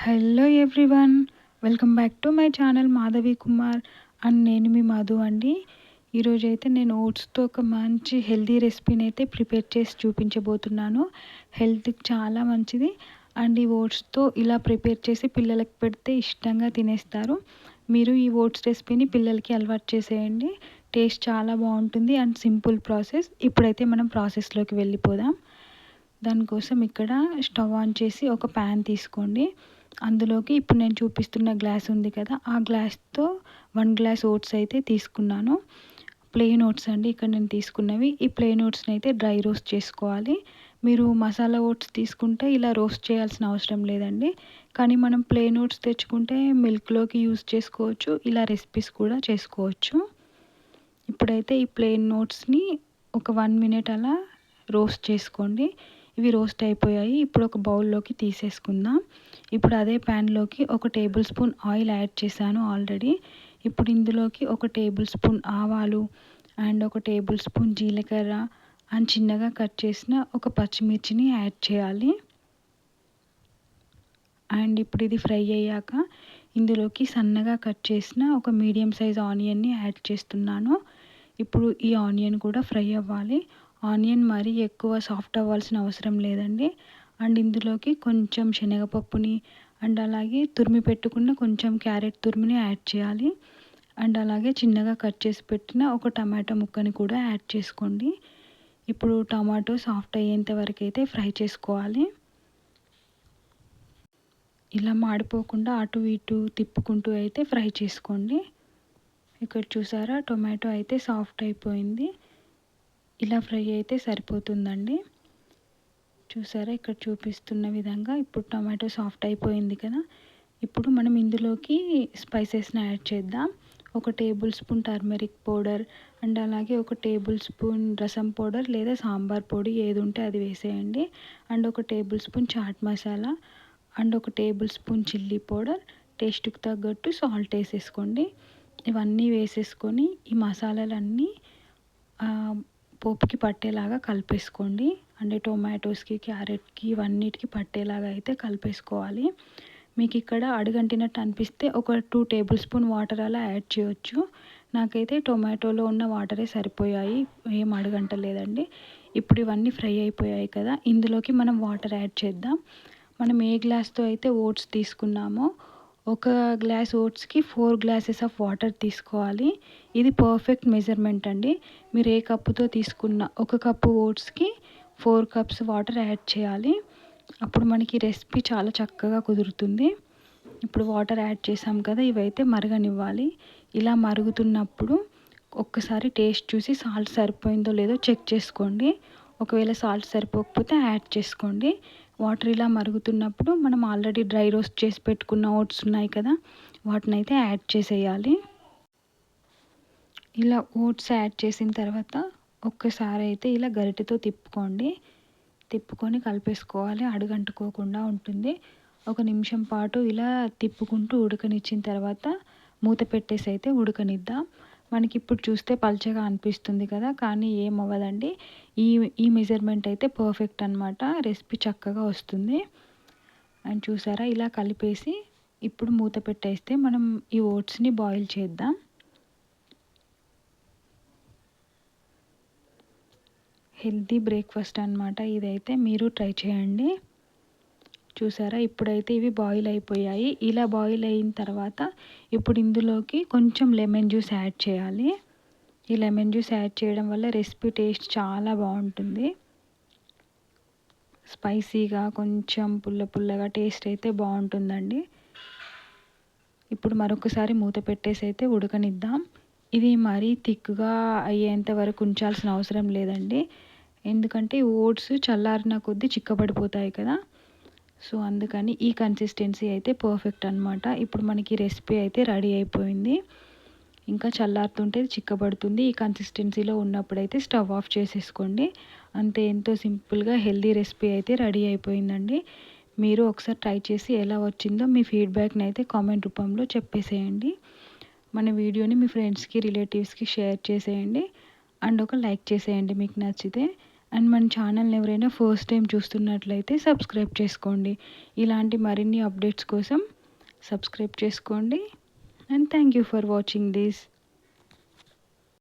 Hello everyone, welcome back to my channel Madhavi Kumar and నేను మీ మధు అండి. ఈరోజైతే నేను ఓట్స్తో ఒక మంచి హెల్తీ రెసిపీని అయితే ప్రిపేర్ చేసి చూపించబోతున్నాను. హెల్త్కి చాలా మంచిది అండ్ ఈ ఓట్స్తో ఇలా ప్రిపేర్ చేసి పిల్లలకి పెడితే ఇష్టంగా తినేస్తారు. మీరు ఈ ఓట్స్ రెసిపీని పిల్లలకి అలవాటు చేసేయండి. టేస్ట్ చాలా బాగుంటుంది అండ్ సింపుల్ ప్రాసెస్. ఇప్పుడైతే మనం ప్రాసెస్లోకి వెళ్ళిపోదాం. దానికోసం ఇక్కడ స్టవ్ ఆన్ చేసి ఒక ప్యాన్ తీసుకోండి. అందులోకి ఇప్పుడు నేను చూపిస్తున్న గ్లాస్ ఉంది కదా, ఆ గ్లాస్తో 1 గ్లాస్ ఓట్స్ అయితే తీసుకున్నాను. ప్లెయిన్ ఓట్స్ అండి ఇక్కడ నేను తీసుకున్నవి. ఈ ప్లెయిన్ ఓట్స్ని అయితే డ్రై రోస్ట్ చేసుకోవాలి. మీరు మసాలా ఓట్స్ తీసుకుంటే ఇలా రోస్ట్ చేయాల్సిన అవసరం లేదండి. కానీ మనం ప్లెయిన్ ఓట్స్ తెచ్చుకుంటే మిల్క్లోకి యూస్ చేసుకోవచ్చు, ఇలా రెసిపీస్ కూడా చేసుకోవచ్చు. ఇప్పుడైతే ఈ ప్లెయిన్ ఓట్స్ని ఒక 1 మినిట్ అలా రోస్ట్ చేసుకోండి. ఇవి రోస్ట్ అయిపోయాయి. ఇప్పుడు ఒక బౌల్లోకి తీసేసుకుందాం. ఇప్పుడు అదే ప్యాన్లోకి ఒక టేబుల్ స్పూన్ ఆయిల్ యాడ్ చేశాను ఆల్రెడీ. ఇప్పుడు ఇందులోకి ఒక టేబుల్ స్పూన్ ఆవాలు అండ్ ఒక టేబుల్ స్పూన్ జీలకర్ర అండ్ చిన్నగా కట్ చేసిన ఒక పచ్చిమిర్చిని యాడ్ చేయాలి. అండ్ ఇప్పుడు ఇది ఫ్రై అయ్యాక ఇందులోకి సన్నగా కట్ చేసిన ఒక మీడియం సైజ్ ఆనియన్ని యాడ్ చేస్తున్నాను. ఇప్పుడు ఈ ఆనియన్ కూడా ఫ్రై అవ్వాలి. ఆనియన్ మరీ ఎక్కువ సాఫ్ట్ అవ్వాల్సిన అవసరం లేదండి. అండ్ ఇందులోకి కొంచెం శనగపప్పుని అండ్ అలాగే తురిమి పెట్టుకున్న కొంచెం క్యారెట్ తురిమిని యాడ్ చేయాలి. అండ్ అలాగే చిన్నగా కట్ చేసి పెట్టిన ఒక టమాటో ముక్కని కూడా యాడ్ చేసుకోండి. ఇప్పుడు టమాటో సాఫ్ట్ అయ్యేంత వరకు అయితే ఫ్రై చేసుకోవాలి. ఇలా మాడిపోకుండా అటు ఇటు తిప్పుకుంటూ అయితే ఫ్రై చేసుకోండి. ఇక్కడ చూసారా, టొమాటో అయితే సాఫ్ట్ అయిపోయింది. ఇలా ఫ్రై అయితే సరిపోతుందండి. చూసారా, ఇక్కడ చూపిస్తున్న విధంగా ఇప్పుడు టొమాటో సాఫ్ట్ అయిపోయింది కదా. ఇప్పుడు మనం ఇందులోకి స్పైసెస్ని యాడ్ చేద్దాం. ఒక table spoon turmeric powder and అలాగే ఒక టేబుల్ స్పూన్ రసం పౌడర్ లేదా సాంబార్ పొడి ఏది ఉంటే అది వేసేయండి. అండ్ ఒక tablespoon chaat masala and ఒక టేబుల్ స్పూన్ చిల్లీ పౌడర్, టేస్ట్కి తగ్గట్టు సాల్ట్ వేసేసుకోండి. ఇవన్నీ వేసేసుకొని ఈ మసాలాలన్నీ పోపుకి పట్టేలాగా కలిపేసుకోండి. అంటే టొమాటోస్కి, క్యారెట్కి ఇవన్నిటికి పట్టేలాగా అయితే కలిపేసుకోవాలి. మీకు ఇక్కడ అడుగంటినట్టు అనిపిస్తే ఒక 2 టేబుల్ స్పూన్ వాటర్ అలా యాడ్ చేయొచ్చు. నాకైతే టొమాటోలో ఉన్న వాటరే సరిపోయాయి, ఏం అడుగంటలేదండి. ఇప్పుడు ఇవన్నీ ఫ్రై అయిపోయాయి కదా, ఇందులోకి మనం వాటర్ యాడ్ చేద్దాం. మనం ఏ గ్లాస్తో అయితే ఓట్స్ తీసుకున్నామో ఒక గ్లాస్ ఓట్స్కి 4 గ్లాసెస్ ఆఫ్ వాటర్ తీసుకోవాలి. ఇది పర్ఫెక్ట్ మెజర్మెంట్ అండి. మీరు ఏ కప్పుతో తీసుకున్న ఒక కప్పు ఓట్స్కి 4 కప్స్ వాటర్ యాడ్ చేయాలి. అప్పుడు మనకి రెసిపీ చాలా చక్కగా కుదురుతుంది. ఇప్పుడు వాటర్ యాడ్ చేసాం కదా, ఇవైతే మరగనివ్వాలి. ఇలా మరుగుతున్నప్పుడు ఒక్కసారి టేస్ట్ చూసి సాల్ట్ సరిపోయిందో లేదో చెక్ చేసుకోండి. ఒకవేళ సాల్ట్ సరిపోకపోతే యాడ్ చేసుకోండి. వాటర్ ఇలా మరుగుతున్నప్పుడు మనం ఆల్రెడీ డ్రై రోస్ట్ చేసి పెట్టుకున్న ఓట్స్ ఉన్నాయి కదా, వాటిని అయితే యాడ్ చేసేయాలి. ఇలా ఓట్స్ యాడ్ చేసిన తర్వాత ఒక్కసారి అయితే ఇలా గరిటెతో తిప్పుకొని కలిపేసుకోవాలి. అడుగంటుకోకుండా ఉంటుంది. 1 నిమిషం పాటు ఇలా తిప్పుకుంటూ ఉడకనిచ్చిన తర్వాత మూత పెట్టేసి అయితే ఉడకనిద్దాం. మనకి ఇప్పుడు చూస్తే పల్చగా అనిపిస్తుంది కదా, కానీ ఏం అవ్వదండి. ఈ మెజర్మెంట్ అయితే పర్ఫెక్ట్ అనమాట. రెసిపీ చక్కగా వస్తుంది. అండ్ చూసారా, ఇలా కలిపేసి ఇప్పుడు మూత పెట్టేస్తే మనం ఈ ఓట్స్ని బాయిల్ చేద్దాం. హెల్తీ బ్రేక్ఫాస్ట్ అనమాట ఇదైతే, మీరు ట్రై చేయండి. చూసారా, ఇప్పుడైతే ఇవి బాయిల్ అయిపోయాయి. ఇలా బాయిల్ అయిన తర్వాత ఇప్పుడు ఇందులోకి కొంచెం లెమన్ జ్యూస్ యాడ్ చేయాలి. ఈ లెమన్ జ్యూస్ యాడ్ చేయడం వల్ల రెసిపీ టేస్ట్ చాలా బాగుంటుంది. స్పైసీగా కొంచెం పుల్లగా టేస్ట్ అయితే బాగుంటుందండి. ఇప్పుడు మరొకసారి మూత పెట్టేసి అయితే ఉడకనిద్దాం. ఇది మరీ థిక్గా అయ్యేంత వరకు ఉంచాల్సిన అవసరం లేదండి. ఎందుకంటే ఓట్స్ చల్లారిన కొద్దీ చిక్కబడిపోతాయి కదా, సో అందుకని ఈ కన్సిస్టెన్సీ అయితే పర్ఫెక్ట్ అనమాట. ఇప్పుడు మనకి రెసిపీ అయితే రెడీ అయిపోయింది. ఇంకా చల్లారుతుంటే చిక్కబడుతుంది. ఈ కన్సిస్టెన్సీలో ఉన్నప్పుడైతే స్టవ్ ఆఫ్ చేసేసుకోండి. అంతే, ఎంతో సింపుల్గా హెల్దీ రెసిపీ అయితే రెడీ అయిపోయిందండి. మీరు ఒకసారి ట్రై చేసి ఎలా వచ్చిందో మీ ఫీడ్బ్యాక్ని అయితే కామెంట్ రూపంలో చెప్పేసేయండి. మన వీడియోని మీ ఫ్రెండ్స్కి, రిలేటివ్స్కి షేర్ చేసేయండి అండ్ ఒక లైక్ చేసేయండి మీకు నచ్చితే. అండ్ మన ఛానల్ని ఎవరైనా ఫస్ట్ టైం చూస్తున్నట్లయితే సబ్స్క్రైబ్ చేసుకోండి. ఇలాంటి మరిన్ని అప్డేట్స్ కోసం సబ్స్క్రైబ్ చేసుకోండి. And thank you for watching this.